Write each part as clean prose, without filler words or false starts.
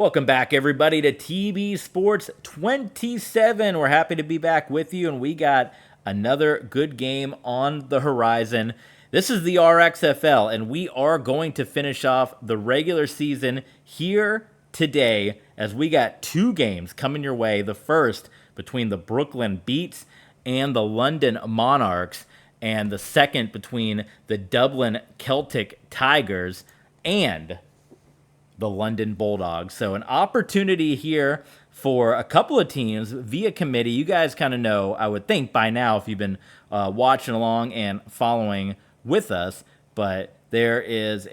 Welcome back, everybody, to TB Sports 27. We're happy to be back with you, and we got another good game on the horizon. This is the RXFL, and we are going to finish off the regular season here today as we got two games coming your way. The first between the Brooklyn Beats and the London Monarchs, and the second between the Dublin Celtic Tigers and the London Bulldogs. So an opportunity here for a couple of teams via committee. You guys kind of know, I would think by now, if you've been watching along and following with us, but there is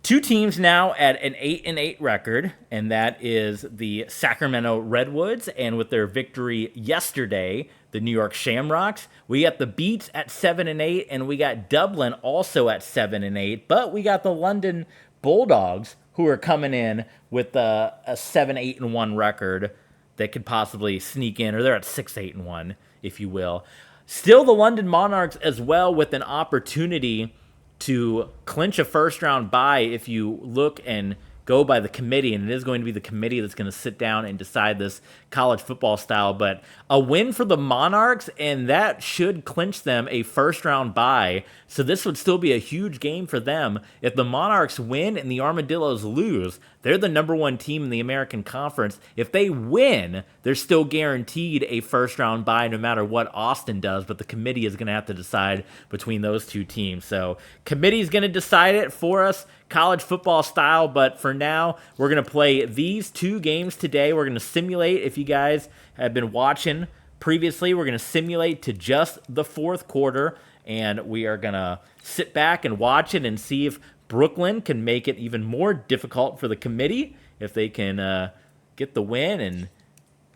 two teams now at an 8-8 record, and that is the Sacramento Redwoods, and with their victory yesterday, the New York Shamrocks. We got the Beats at 7-8, and we got Dublin also at 7-8, but we got the London Bulldogs, who are coming in with a 7-8-1 record that could possibly sneak in, or they're at 6-8-1, if you will. Still, the London Monarchs as well, with an opportunity to clinch a first-round bye if you look and go by the committee, and it is going to be the committee that's going to sit down and decide this college football style. But a win for the Monarchs, and that should clinch them a first-round bye. So this would still be a huge game for them. If the Monarchs win and the Armadillos lose, they're the number one team in the American Conference. If they win, they're still guaranteed a first-round bye no matter what Austin does, but the committee is going to have to decide between those two teams. So committee's going to decide it for us, college football style, but for now, we're going to play these two games today. We're going to simulate, if you guys have been watching previously, we're going to simulate to just the fourth quarter, and we are going to sit back and watch it and see if Brooklyn can make it even more difficult for the committee, if they can get the win and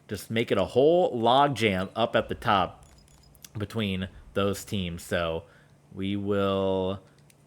just make it a whole logjam up at the top between those teams. So we will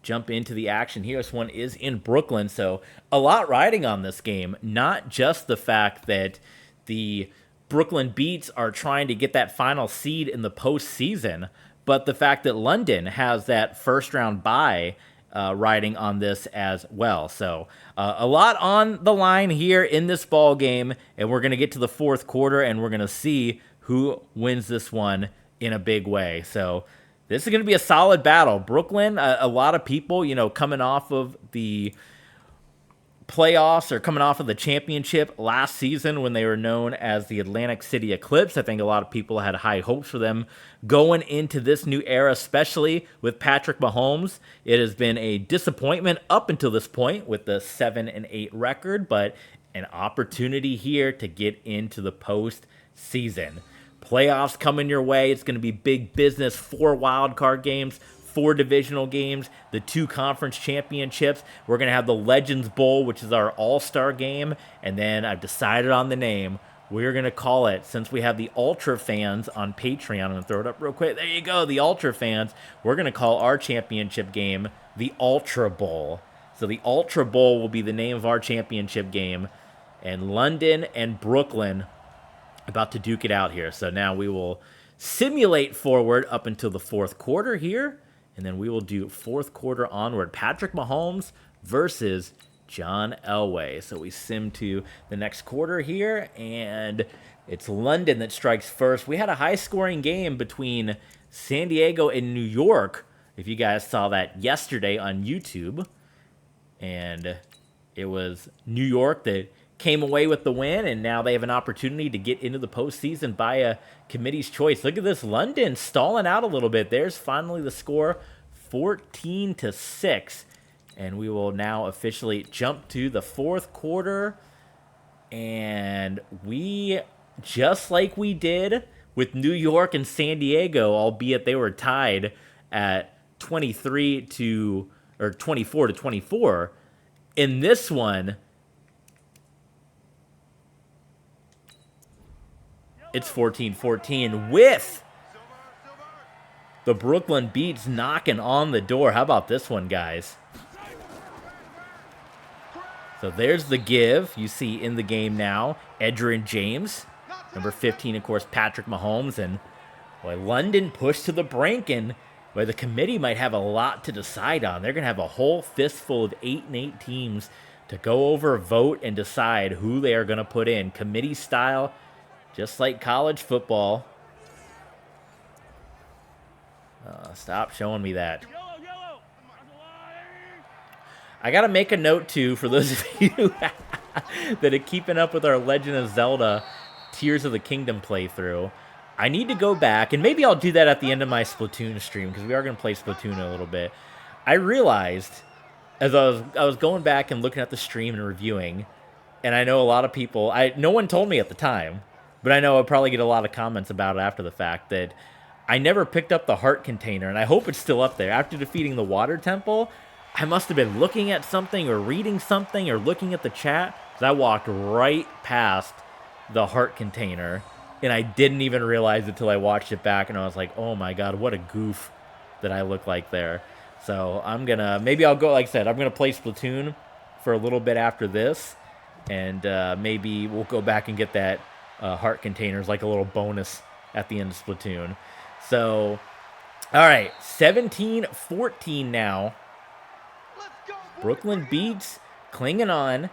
jump into the action here. This one is in Brooklyn, so a lot riding on this game. Not just the fact that the Brooklyn Beats are trying to get that final seed in the postseason, but the fact that London has that first-round bye riding on this as well. So a lot on the line here in this ball game, and we're going to get to the fourth quarter, and we're going to see who wins this one in a big way. So this is going to be a solid battle. Brooklyn, a lot of people, coming off of the playoffs or coming off of the championship last season when they were known as the Atlantic City Eclipse. I think a lot of people had high hopes for them going into this new era, especially with Patrick Mahomes. It has been a disappointment up until this point with the 7-8 record, but an opportunity here to get into the postseason. Playoffs coming your way. It's going to be big business. 4 wild card games, 4 divisional games, the 2 conference championships. We're going to have the Legends Bowl, which is our all-star game. And then I've decided on the name. We're going to call it, since we have the Ultra fans on Patreon. I'm going to throw it up real quick. There you go, the Ultra fans. We're going to call our championship game the Ultra Bowl. So the Ultra Bowl will be the name of our championship game. And London and Brooklyn about to duke it out here. So now we will simulate forward up until the fourth quarter here, and then we will do fourth quarter onward. Patrick Mahomes versus John Elway. So we sim to the next quarter here, and it's London that strikes first. We had a high-scoring game between San Diego and New York, if you guys saw that yesterday on YouTube. And it was New York that came away with the win, and now they have an opportunity to get into the postseason by a committee's choice. Look at this, London stalling out a little bit. There's finally the score, 14-6, and we will now officially jump to the fourth quarter. And we, just like we did with New York and San Diego, albeit they were tied at 24-24. In this one, it's 14-14 with the Brooklyn Beats knocking on the door. How about this one, guys? So there's the give. You see in the game now, Edgerrin James. Number 15, of course, Patrick Mahomes. And boy, London pushed to the brink, and boy, the committee might have a lot to decide on. They're going to have a whole fistful of 8-8 teams to go over, vote, and decide who they are going to put in. Committee style, just like college football. Stop showing me that. I got to make a note, too, for those of you that are keeping up with our Legend of Zelda Tears of the Kingdom playthrough. I need to go back, and maybe I'll do that at the end of my Splatoon stream, because we are going to play Splatoon a little bit. I realized, as I was going back and looking at the stream and reviewing, and I know a lot of people, no one told me at the time, but I know I'll probably get a lot of comments about it after the fact, that I never picked up the heart container, and I hope it's still up there. After defeating the water temple, I must have been looking at something or reading something or looking at the chat, because I walked right past the heart container, and I didn't even realize it until I watched it back, and I was like, oh my god, what a goof that I look like there. So I'm going to, maybe I'll go, like I said, I'm going to play Splatoon for a little bit after this, and maybe we'll go back and get that heart containers, like a little bonus at the end of Splatoon. So, all right, 17-14 now. Brooklyn beats, clinging on.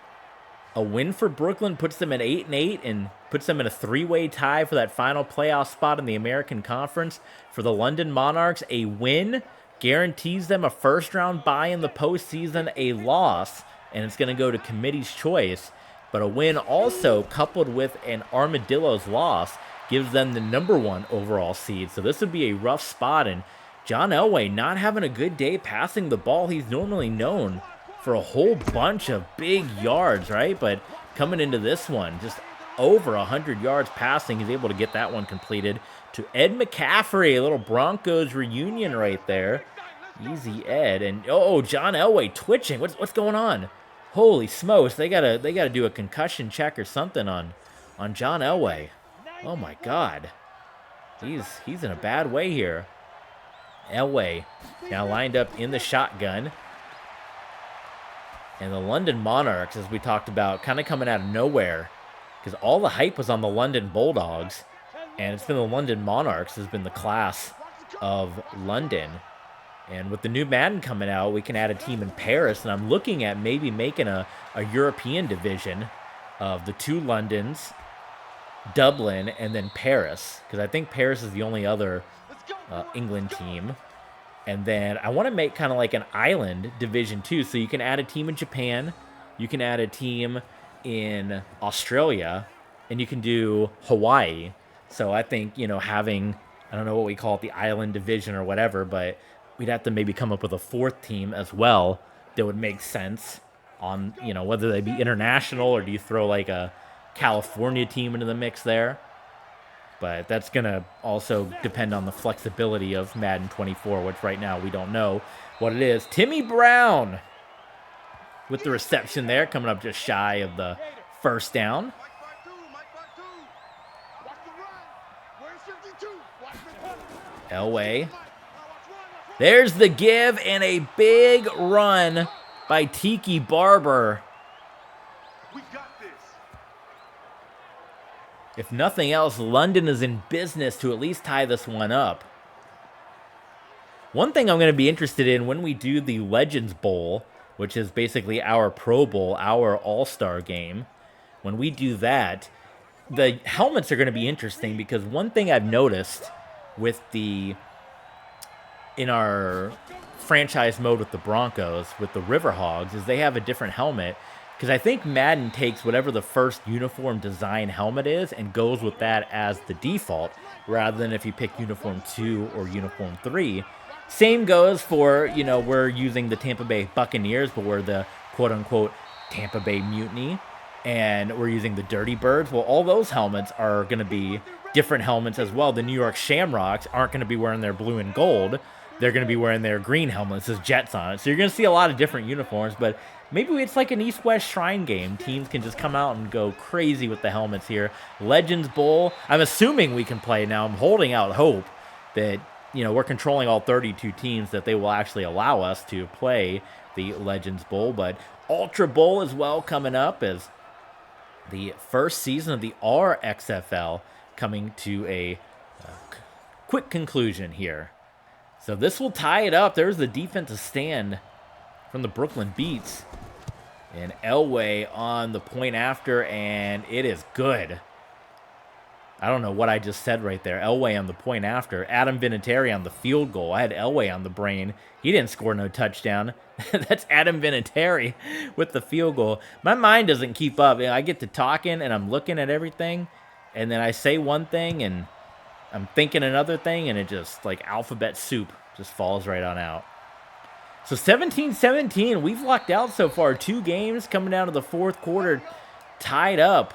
A win for Brooklyn puts them at 8-8 and puts them in a three-way tie for that final playoff spot in the American Conference. For the London Monarchs, a win guarantees them a first-round bye in the postseason. A loss, and it's going to go to committee's choice. But a win also, coupled with an Armadillo's loss, gives them the #1 overall seed. So this would be a rough spot, and John Elway not having a good day passing the ball. He's normally known for a whole bunch of big yards, right? But coming into this one, just over 100 yards passing, he's able to get that one completed to Ed McCaffrey. A little Broncos reunion right there. Easy Ed. And John Elway twitching. What's going on? Holy smokes, they gotta do a concussion check or something on John Elway. Oh my god. He's in a bad way here. Elway now lined up in the shotgun. And the London Monarchs, as we talked about, kind of coming out of nowhere, because all the hype was on the London Bulldogs, and it's been the London Monarchs has been the class of London. And with the new Madden coming out, we can add a team in Paris, and I'm looking at maybe making a European division of the two Londons, Dublin, and then Paris, because I think Paris is the only other England team. And then I want to make kind of like an island division too. So you can add a team in Japan, you can add a team in Australia, and you can do Hawaii. So I think, having, I don't know what we call it, the island division or whatever, but we'd have to maybe come up with a fourth team as well that would make sense on, whether they be international or do you throw like a California team into the mix there. But that's going to also depend on the flexibility of Madden 24, which right now we don't know what it is. Timmy Brown with the reception there, coming up just shy of the first down. Elway. There's the give and a big run by Tiki Barber. If nothing else, London is in business to at least tie this one up. One thing I'm going to be interested in when we do the Legends Bowl, which is basically our Pro Bowl, our All-Star game, when we do that, the helmets are going to be interesting because one thing I've noticed with in our franchise mode with the Broncos, with the Riverhogs, is they have a different helmet. Because I think Madden takes whatever the first uniform design helmet is and goes with that as the default, rather than if you pick Uniform 2 or Uniform 3. Same goes for, we're using the Tampa Bay Buccaneers, but we're the quote-unquote Tampa Bay Mutiny, and we're using the Dirty Birds. Well, all those helmets are going to be different helmets as well. The New York Shamrocks aren't going to be wearing their blue and gold. They're going to be wearing their green helmets. It says Jets on it. So you're going to see a lot of different uniforms, but maybe it's like an East-West Shrine game. Teams can just come out and go crazy with the helmets here. Legends Bowl, I'm assuming we can play now. I'm holding out hope that, we're controlling all 32 teams, that they will actually allow us to play the Legends Bowl. But Ultra Bowl as well coming up as the first season of the RXFL coming to a quick conclusion here. So this will tie it up. There's the defensive stand from the Brooklyn Beats. And Elway on the point after, and it is good. I don't know what I just said right there. Elway on the point after. Adam Vinatieri on the field goal. I had Elway on the brain. He didn't score no touchdown. That's Adam Vinatieri with the field goal. My mind doesn't keep up. I get to talking, and I'm looking at everything, and then I say one thing, and I'm thinking another thing, and it just, like alphabet soup, just falls right on out. So 17-17, we've locked out so far. 2 games coming down to the fourth quarter, tied up.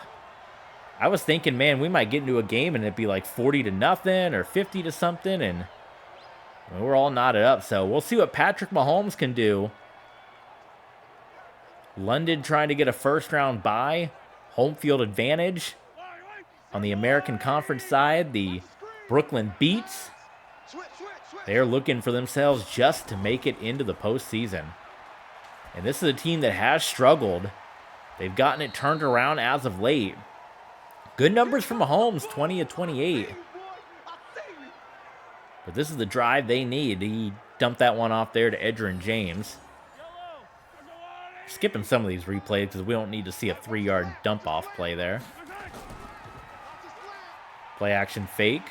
I was thinking, man, we might get into a game and it'd be like 40-0 or 50 to something, and we're all knotted up. So we'll see what Patrick Mahomes can do. London trying to get a first-round bye, home field advantage. On the American Conference side, the Brooklyn Beats, they're looking for themselves just to make it into the postseason. And this is a team that has struggled. They've gotten it turned around as of late. Good numbers from Mahomes, 20 of 28. But this is the drive they need. He dumped that one off there to Edgerrin James. Skipping some of these replays because we don't need to see a 3-yard dump-off play there. Play action fake.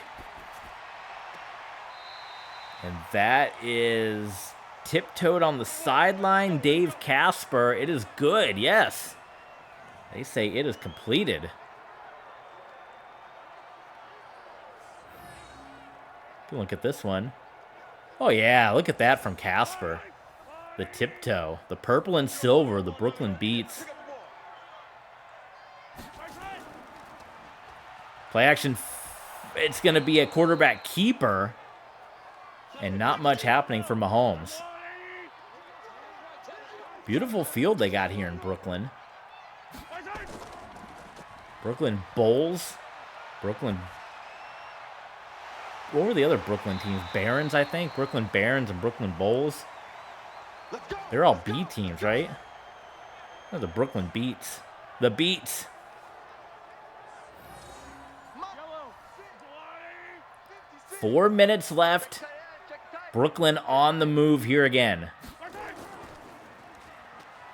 And that is tiptoed on the sideline. Dave Casper. It is good, yes. They say it is completed. Look at this one. Oh, yeah, look at that from Casper. The tiptoe. The purple and silver, the Brooklyn Beats. Play action. It's going to be a quarterback keeper. And not much happening for Mahomes. Beautiful field they got here in Brooklyn. Brooklyn Bulls. Brooklyn. What were the other Brooklyn teams? Barons, I think. Brooklyn Barons and Brooklyn Bulls. They're all B teams, right? Oh, the Brooklyn Beats. The Beats. Four minutes left. Brooklyn on the move here again.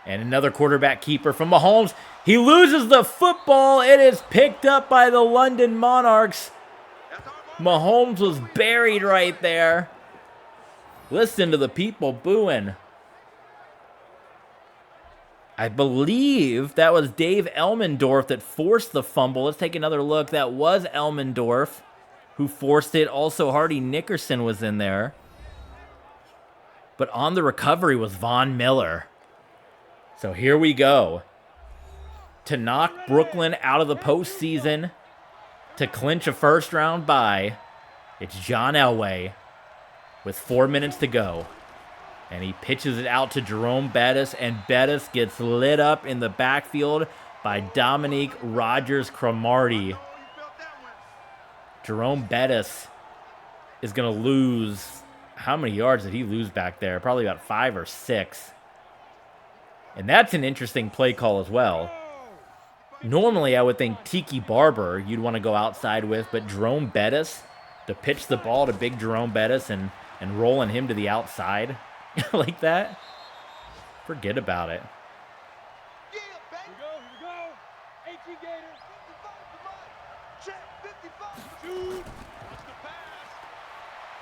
And another quarterback keeper from Mahomes. He loses the football. It is picked up by the London Monarchs. Mahomes was buried right there. Listen to the people booing. I believe that was Dave Elmendorf that forced the fumble. Let's take another look. That was Elmendorf who forced it. Also, Hardy Nickerson was in there. But on the recovery was Von Miller. So here we go. To knock Brooklyn out of the postseason, to clinch a first-round bye, it's John Elway with 4 minutes to go. And he pitches it out to Jerome Bettis, and Bettis gets lit up in the backfield by Dominique Rodgers-Cromartie. Jerome Bettis is going to lose... How many yards did he lose back there? Probably about 5 or 6. And that's an interesting play call as well. Normally, I would think Tiki Barber you'd want to go outside with, but Jerome Bettis, to pitch the ball to big Jerome Bettis and rolling him to the outside like that, forget about it.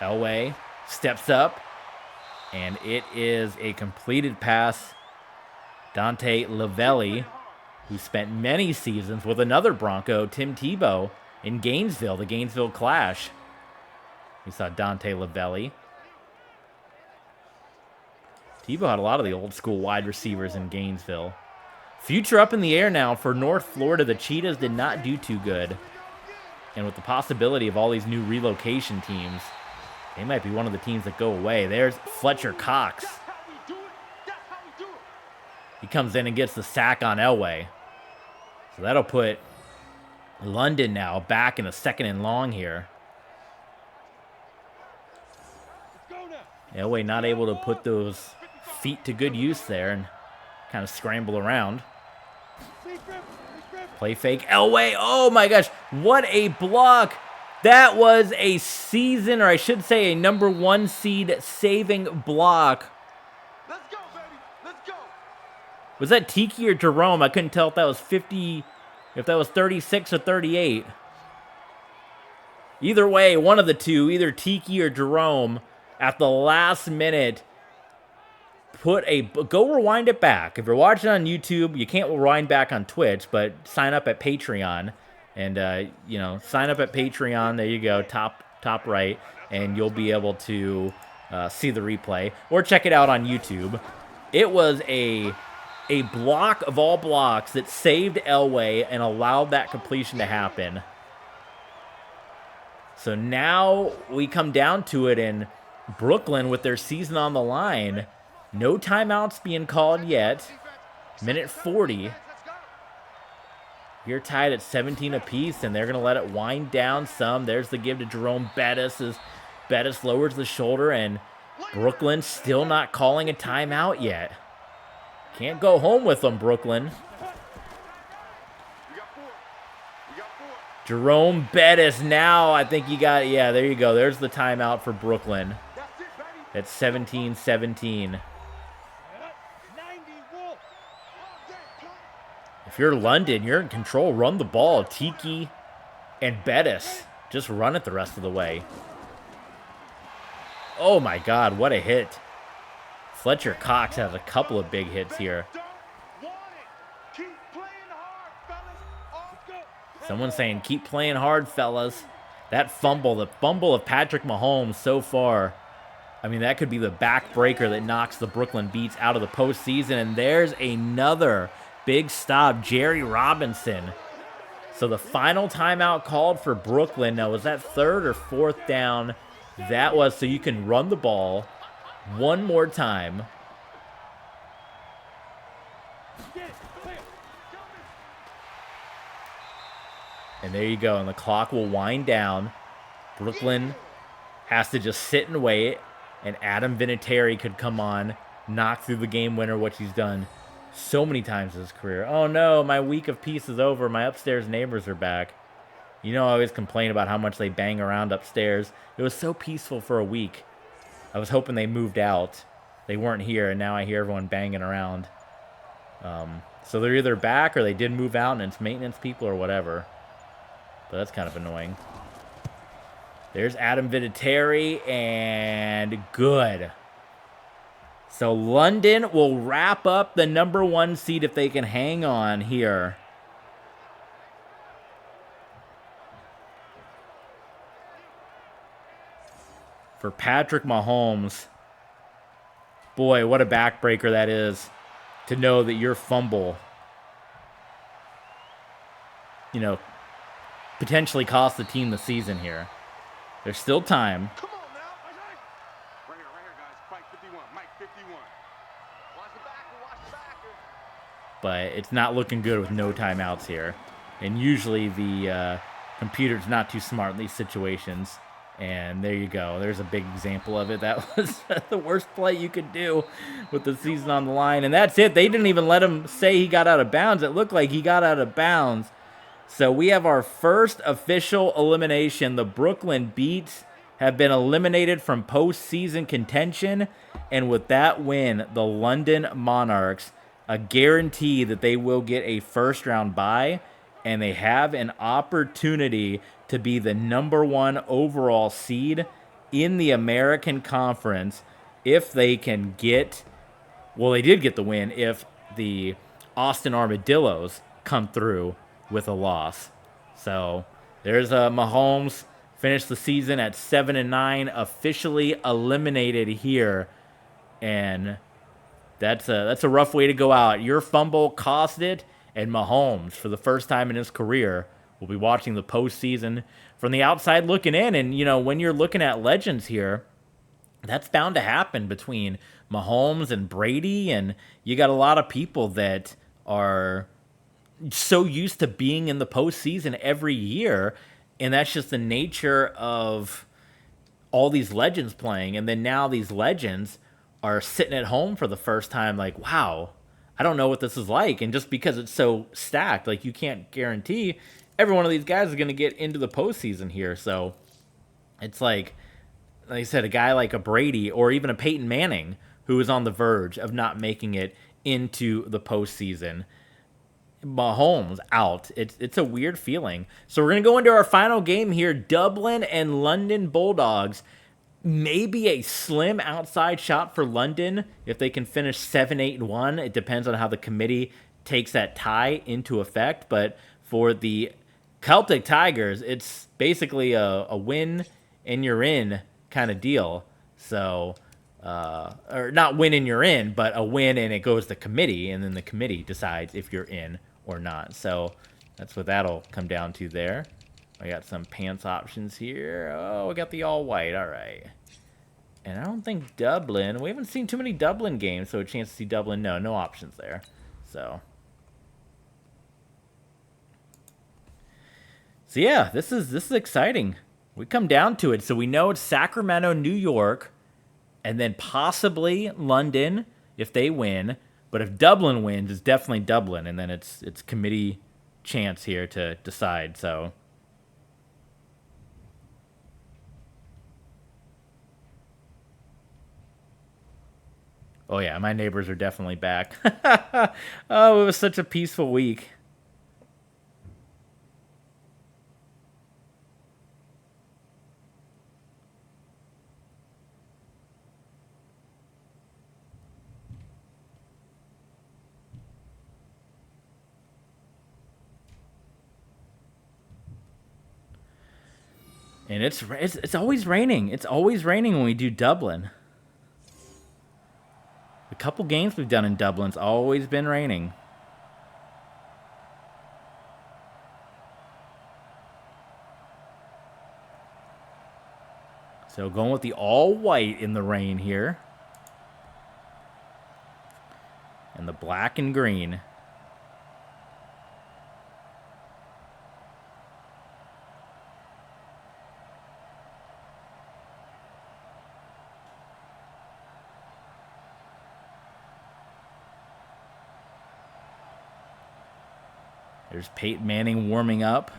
Elway steps up, and it is a completed pass. Dante Lavelli, who spent many seasons with another Bronco, Tim Tebow, in Gainesville, the Gainesville Clash. We saw Dante Lavelli. Tebow had a lot of the old school wide receivers in Gainesville. Future up in the air now for North Florida. The Cheetahs did not do too good. And with the possibility of all these new relocation teams, they might be one of the teams that go away. There's Fletcher Cox. He comes in and gets the sack on Elway. So that'll put London now back in a 2nd and long here. Elway not able to put those feet to good use there and kind of scramble around. Play fake. Elway. Oh my gosh. What a block. That was a season, or I should say a number 1 seed saving block. Was that Tiki or Jerome? I couldn't tell if that was 50, if that was 36 or 38. Either way, one of the two, either Tiki or Jerome, at the last minute, go rewind it back. If you're watching on YouTube, you can't rewind back on Twitch, but sign up at Patreon. And, sign up at Patreon. There you go, top right. And you'll be able to see the replay. Or check it out on YouTube. It was a block of all blocks that saved Elway and allowed that completion to happen. So now we come down to it, and Brooklyn, with their season on the line, no timeouts being called yet. Minute 40. You're tied at 17 apiece, and they're going to let it wind down some. There's the give to Jerome Bettis as Bettis lowers the shoulder, and Brooklyn still not calling a timeout yet. Can't go home with them, Brooklyn. Jerome Bettis now, I think you got, yeah, there you go. There's the timeout for Brooklyn. It's 17-17. If you're London, you're in control. Run the ball. Tiki and Bettis. Just run it the rest of the way. Oh my God, what a hit. Fletcher Cox has a couple of big hits here. Someone's saying, keep playing hard, fellas. That fumble, the fumble of Patrick Mahomes so far, I mean, that could be the backbreaker that knocks the Brooklyn Beats out of the postseason. And there's another big stop, Jerry Robinson. So the final timeout called for Brooklyn. Now, was that third or fourth down? That was so you can run the ball one more time. And there you go, and the clock will wind down. Brooklyn has to just sit and wait, and Adam Vinatieri could come on, knock through the game winner, which he's done so many times in his career. Oh no, my week of peace is over. My upstairs neighbors are back. You know, I always complain about how much they bang around upstairs. It was so peaceful for a week. I was hoping they moved out. They weren't here, and now I hear everyone banging around. So they're either back or they did move out, and it's maintenance people or whatever. But that's kind of annoying. There's Adam Vinatieri, and good. So London will wrap up the number 1 seed if they can hang on here. For Patrick Mahomes, boy, what a backbreaker that is to know that your fumble, potentially cost the team the season here. There's still time. Come on now. Right here, guys. Mike 51. Mike 51. Watch the backer. But it's not looking good with no timeouts here. And usually the computer's not too smart in these situations. And there you go. There's a big example of it. That was the worst play you could do with the season on the line. And that's it. They didn't even let him say he got out of bounds. It looked like he got out of bounds. So we have our first official elimination. The Brooklyn Beats have been eliminated from postseason contention. And with that win, the London Monarchs, a guarantee that they will get a first-round bye. And they have an opportunity to be the number 1 overall seed in the American Conference if they can get, well, they did get the win if the Austin Armadillos come through with a loss. So there's Mahomes, finished the season at 7-9, officially eliminated here. And that's a rough way to go out. Your fumble cost it. And Mahomes, for the first time in his career, will be watching the postseason from the outside looking in. And, when you're looking at legends here, that's bound to happen between Mahomes and Brady. And you got a lot of people that are so used to being in the postseason every year. And that's just the nature of all these legends playing. And then now these legends are sitting at home for the first time like, wow, I don't know what this is like. And just because it's so stacked, like you can't guarantee every one of these guys is going to get into the postseason here. So it's like I said, a guy like a Brady or even a Peyton Manning who is on the verge of not making it into the postseason. Mahomes out. It's a weird feeling. So we're going to go into our final game here. Dublin and London Bulldogs. Maybe a slim outside shot for London if they can finish 7-8-1. It depends on how the committee takes that tie into effect. But for the Celtic Tigers, it's basically a win and you're in kind of deal. So, or not win and you're in, but a win and it goes to committee, and then the committee decides if you're in or not. So that's what that'll come down to there. I got some pants options here. Oh, we got the all white. All right. And I don't think Dublin. We haven't seen too many Dublin games, so a chance to see Dublin. No options there. So yeah, this is exciting. We come down to it. So we know it's Sacramento, New York, and then possibly London if they win. But if Dublin wins, it's definitely Dublin, and then it's committee chance here to decide. So oh yeah, my neighbors are definitely back. Oh, it was such a peaceful week. And it's always raining. It's always raining when we do Dublin. The couple games we've done in Dublin's always been raining. So going with the all white in the rain here. And the black and green. There's Peyton Manning warming up.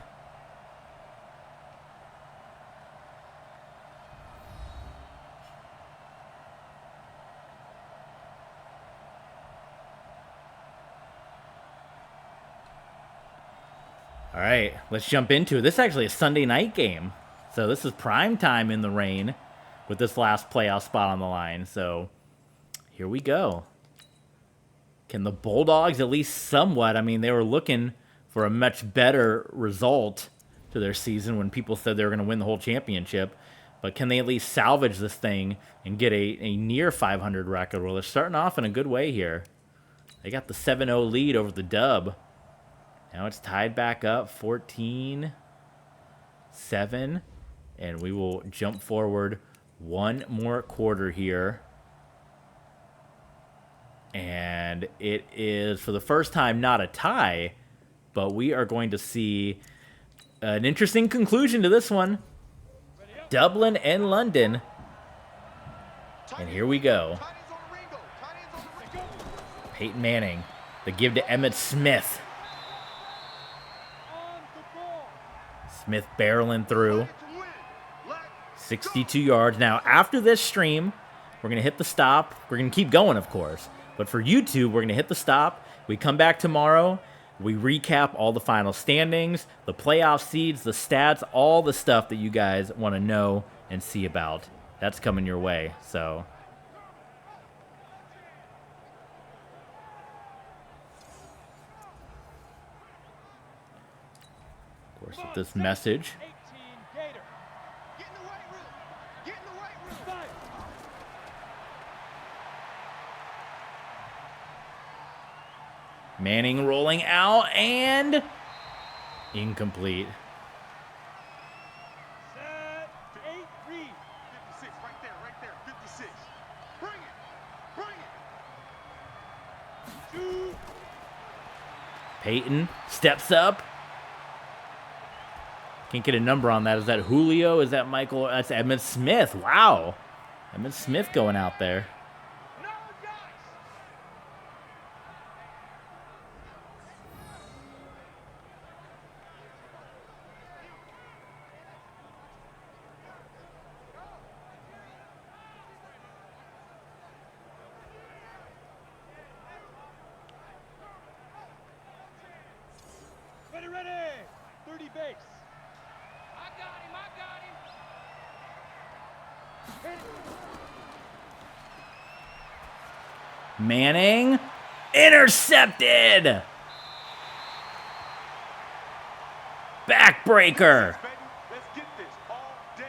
All right, let's jump into it. This is actually a Sunday night game. So this is prime time in the rain with this last playoff spot on the line. So here we go. Can the Bulldogs at least somewhat? I mean, they were looking for a much better result to their season when people said they were going to win the whole championship. But can they at least salvage this thing and get a near 500 record? Well, they're starting off in a good way here. They got the 7-0 lead over the Dub. Now it's tied back up, 14-7. And we will jump forward one more quarter here. And it is, for the first time, not a tie, but we are going to see an interesting conclusion to this one. Dublin and London. And here we go. Peyton Manning. The give to Emmitt Smith. Smith barreling through. 62 yards. Now, after this stream, we're going to hit the stop. We're going to keep going, of course. But for YouTube, we're going to hit the stop. We come back tomorrow. We recap all the final standings, the playoff seeds, the stats, all the stuff that you guys want to know and see about. That's coming your way. So, of course, with this message. Manning rolling out and incomplete. Set, 8-3. 56, right there, 56. Bring it. 2. Peyton steps up. Can't get a number on that. Is that Julio? Is that Michael? That's Emmitt Smith. Wow. Emmitt Smith going out there. Dirty base. I got him. Manning, intercepted. Backbreaker. Let's get this all day.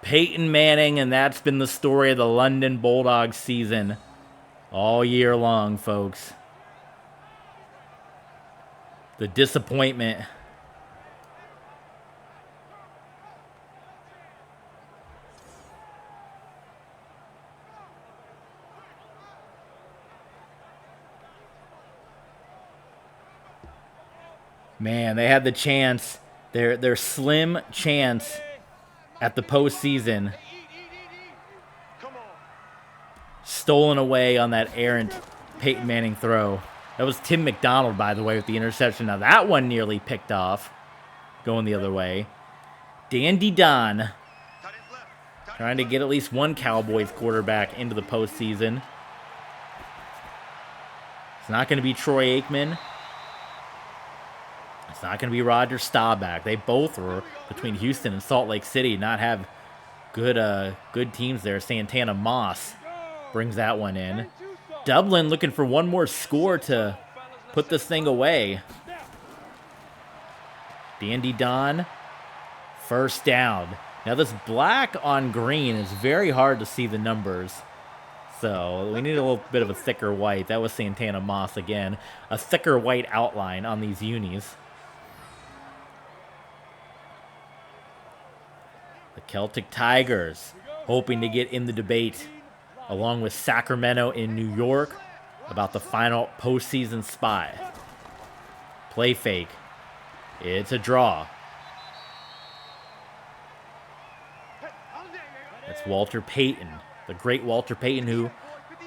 Peyton Manning, and that's been the story of the London Bulldogs season all year long, folks. The disappointment. Man, they had the chance, their slim chance at the postseason. Stolen away on that errant Peyton Manning throw. That was Tim McDonald, by the way, with the interception. Now that one nearly picked off, going the other way. Dandy Don trying to get at least one Cowboys quarterback into the postseason. It's not going to be Troy Aikman. It's not going to be Roger Staubach. They both were, between Houston and Salt Lake City, not have good teams there. Santana Moss brings that one in. Dublin looking for one more score to put this thing away. Dandy Don, first down. Now this black on green is very hard to see the numbers. So we need a little bit of a thicker white. That was Santana Moss again. A thicker white outline on these unis. The Celtic Tigers hoping to get in the debate along with Sacramento in New York about the final postseason spot. Play fake. It's a draw. That's Walter Payton, the great Walter Payton, who,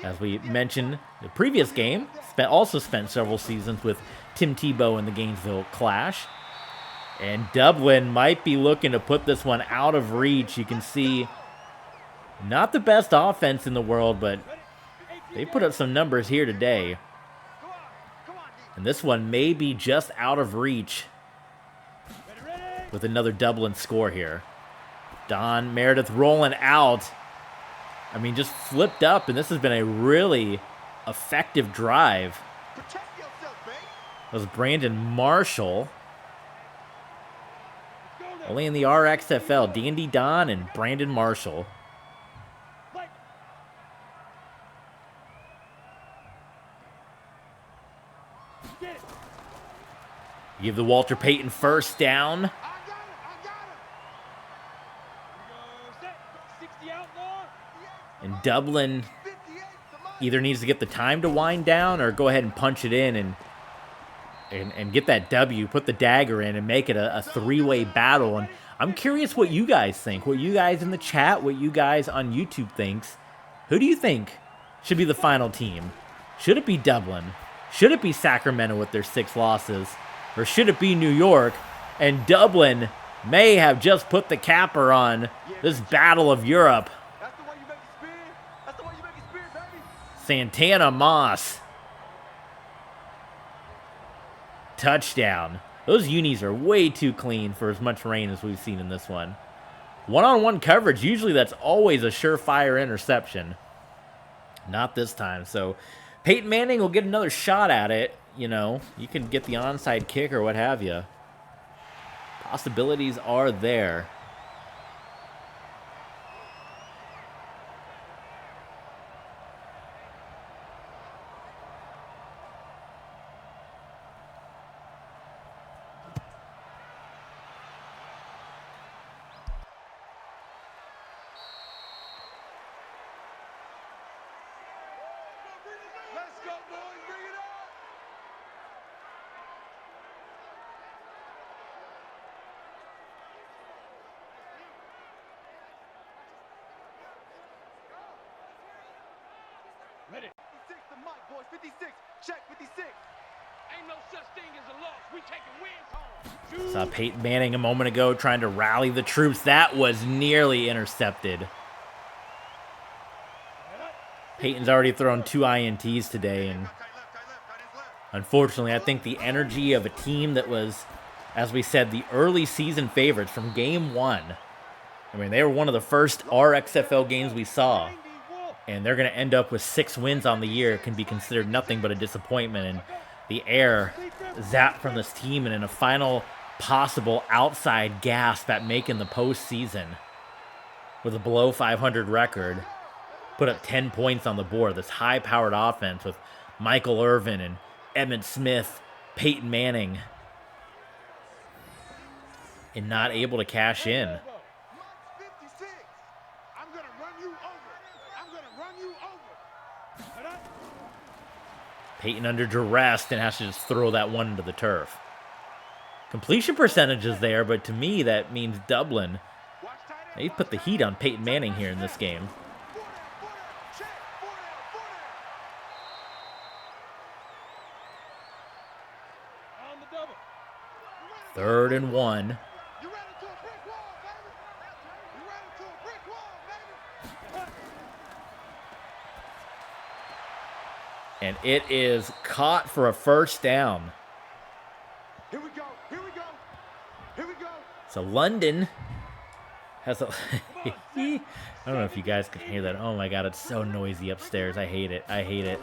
as we mentioned the previous game, also spent several seasons with Tim Tebow in the Gainesville Clash. And Dublin might be looking to put this one out of reach. You can see not the best offense in the world, but they put up some numbers here today. And this one may be just out of reach with another Dublin score here. Don Meredith rolling out. I mean, just flipped up, and this has been a really effective drive. That was Brandon Marshall. Only in the RXFL, Dandy Don and Brandon Marshall. Give the Walter Payton first down. And Dublin either needs to get the time to wind down or go ahead and punch it in and get that W, put the dagger in and make it a three-way battle. And I'm curious what you guys think, what you guys in the chat, what you guys on YouTube thinks. Who do you think should be the final team? Should it be Dublin? Should it be Sacramento with their 6 losses? Or should it be New York? And Dublin may have just put the capper on this battle of Europe. Santana Moss. Touchdown. Those unis are way too clean for as much rain as we've seen in this one. One-on-one coverage, usually that's always a surefire interception. Not this time. So Peyton Manning will get another shot at it. You know, you can get the onside kick or what have you. Possibilities are there. Let's go, boys. Bring it up. Ready. 56 the mic, boys. 56. Check 56. Ain't no such thing as a loss. We taking wins home. Saw Peyton Manning a moment ago trying to rally the troops. That was nearly intercepted. Peyton's already thrown 2 INTs today, and Unfortunately, I think the energy of a team that was, as we said, the early season favorites from game one. I mean, they were one of the first RXFL games we saw, and they're going to end up with 6 wins on the year. It can be considered nothing but a disappointment, and the air zapped from this team, and in a final possible outside gasp at making the postseason with a below 500 record, put up 10 points on the board. This high-powered offense with Michael Irvin and Emmitt Smith, Peyton Manning, and not able to cash in. Peyton under duress and has to just throw that one into the turf. Completion percentage is there, but to me that means Dublin. They put the heat on Peyton Manning here in this game. Third and 1. And it is caught for a first down. Here we go. Here we go. Here we go. So London has a... I don't know if you guys can hear that. Oh my God, it's so noisy upstairs. I hate it. I hate it.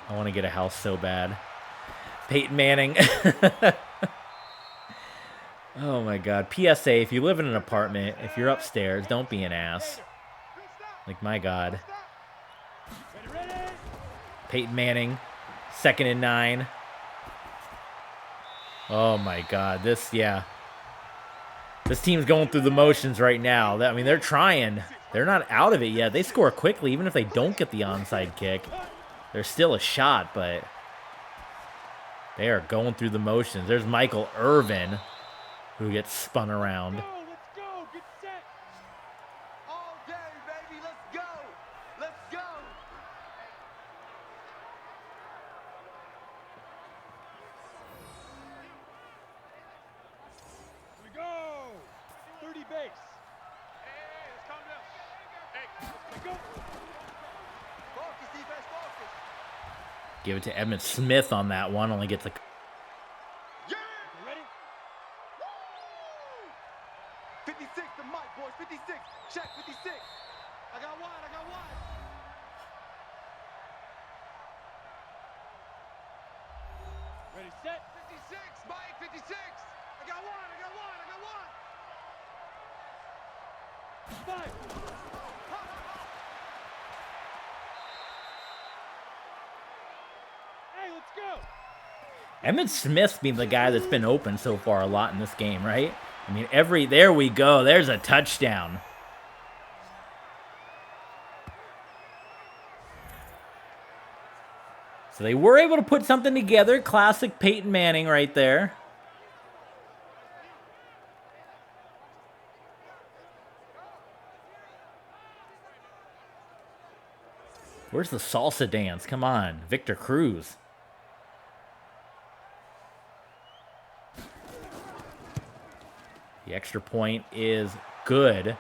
I want to get a house so bad. Peyton Manning. Oh my God. PSA, if you live in an apartment, if you're upstairs, don't be an ass. Like, my God. Peyton Manning, 2nd and 9. Oh my God. This team's going through the motions right now. I mean, they're trying. They're not out of it yet. They score quickly, even if they don't get the onside kick. There's still a shot, but they are going through the motions. There's Michael Irvin, who gets spun around. Let's go. Get set. All day, baby. Let's go. Let's go. Here we go. 30 base. Hey, let's calm down. Hey, let's go. Focus, defense, focus. Give it to Emmitt Smith on that one. Only gets a... Yeah! You ready? Woo! 56, the mic, boys. 56. Check 56. I got wide. Ready, set. 56, Mike, 56. I got one. 5. Hey, let's go. Emmitt Smith's been the guy that's been open so far a lot in this game, right? I mean, there we go. There's a touchdown. So they were able to put something together. Classic Peyton Manning right there. Where's the salsa dance? Come on, Victor Cruz. The extra point is good.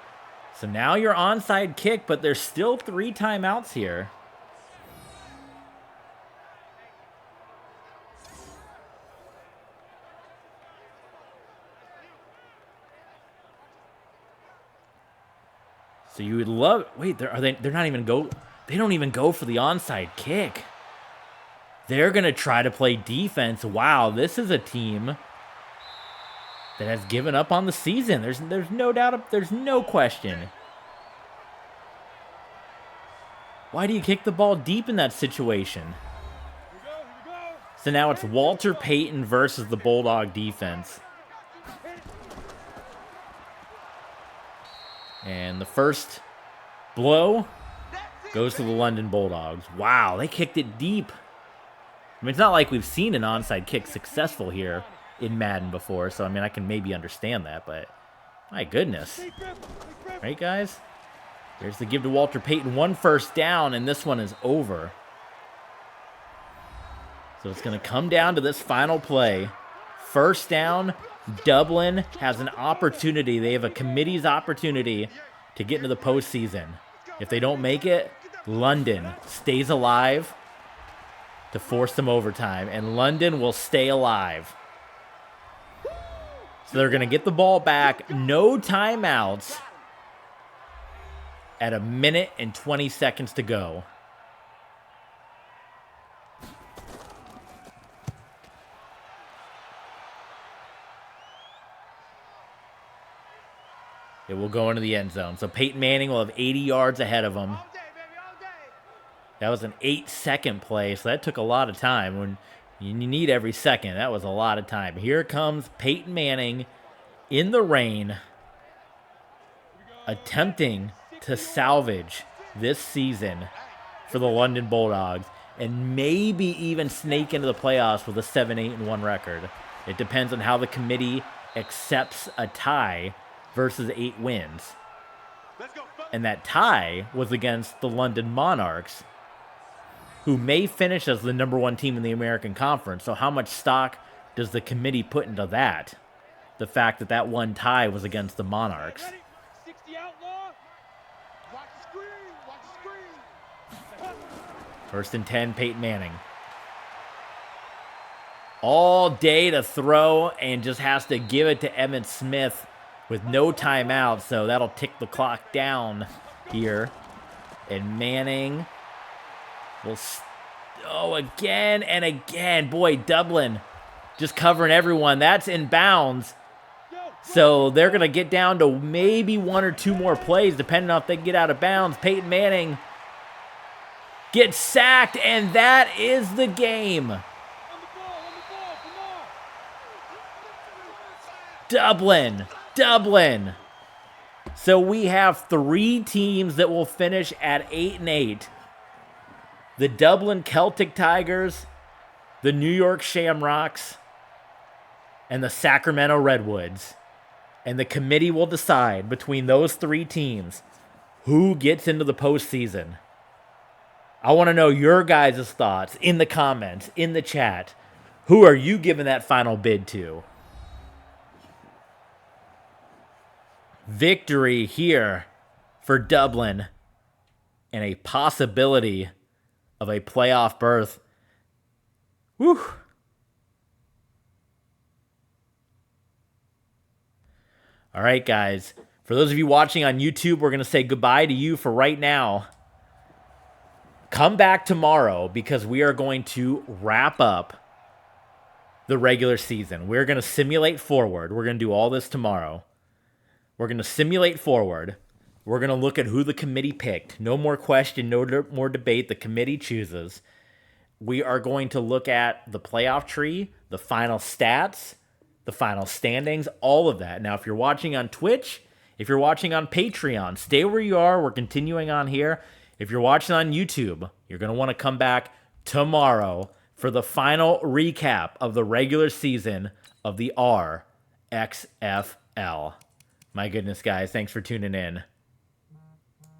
So now you're onside kick, but there's still 3 timeouts here. So you would love... Wait, they're not even go... They don't even go for the onside kick. They're going to try to play defense. Wow, this is a team that has given up on the season. There's no doubt, there's no question. Why do you kick the ball deep in that situation? So now it's Walter Payton versus the Bulldog defense. And the first blow goes to the London Bulldogs. Wow, they kicked it deep. I mean, it's not like we've seen an onside kick successful here in Madden before, so I mean, I can maybe understand that, but my goodness. Right, guys? There's the give to Walter Payton. 1 first down, and this one is over. So it's going to come down to this final play. First down, Dublin has an opportunity. They have a committee's opportunity to get into the postseason. If they don't make it, London stays alive to force some overtime, and London will stay alive. So they're going to get the ball back, no timeouts, at 1 minute and 20 seconds to go. It will go into the end zone. So Peyton Manning will have 80 yards ahead of him. That was an 8-second play, so that took a lot of time. When you need every second, that was a lot of time. Here comes Peyton Manning in the rain, attempting to salvage this season for the London Bulldogs and maybe even sneak into the playoffs with a 7-8-1 record. It depends on how the committee accepts a tie versus 8 wins. And that tie was against the London Monarchs, who may finish as the #1 team in the American Conference. So how much stock does the committee put into that? The fact that that one tie was against the Monarchs. 60 outlaw. Watch the screen. Watch the screen. First and 10, Peyton Manning. All day to throw and just has to give it to Emmitt Smith with no timeout. So that'll tick the clock down here. And Manning will... again and again. Boy, Dublin just covering everyone. That's in bounds. So they're going to get down to maybe 1 or 2 more plays, depending on if they can get out of bounds. Peyton Manning gets sacked, and that is the game. Dublin. So we have 3 teams that will finish at 8-8. The Dublin Celtic Tigers, the New York Shamrocks, and the Sacramento Redwoods. And the committee will decide between those 3 teams who gets into the postseason. I want to know your guys' thoughts in the comments, in the chat. Who are you giving that final bid to? Victory here for Dublin and a possibility of a playoff berth. Whew. All right, guys. For those of you watching on YouTube, we're going to say goodbye to you for right now. Come back tomorrow because we are going to wrap up the regular season. We're going to simulate forward. We're going to do all this tomorrow. We're going to simulate forward. We're going to look at who the committee picked. No more question, no more debate. The committee chooses. We are going to look at the playoff tree, the final stats, the final standings, all of that. Now, if you're watching on Twitch, if you're watching on Patreon, stay where you are. We're continuing on here. If you're watching on YouTube, you're going to want to come back tomorrow for the final recap of the regular season of the RXFL. My goodness, guys, thanks for tuning in.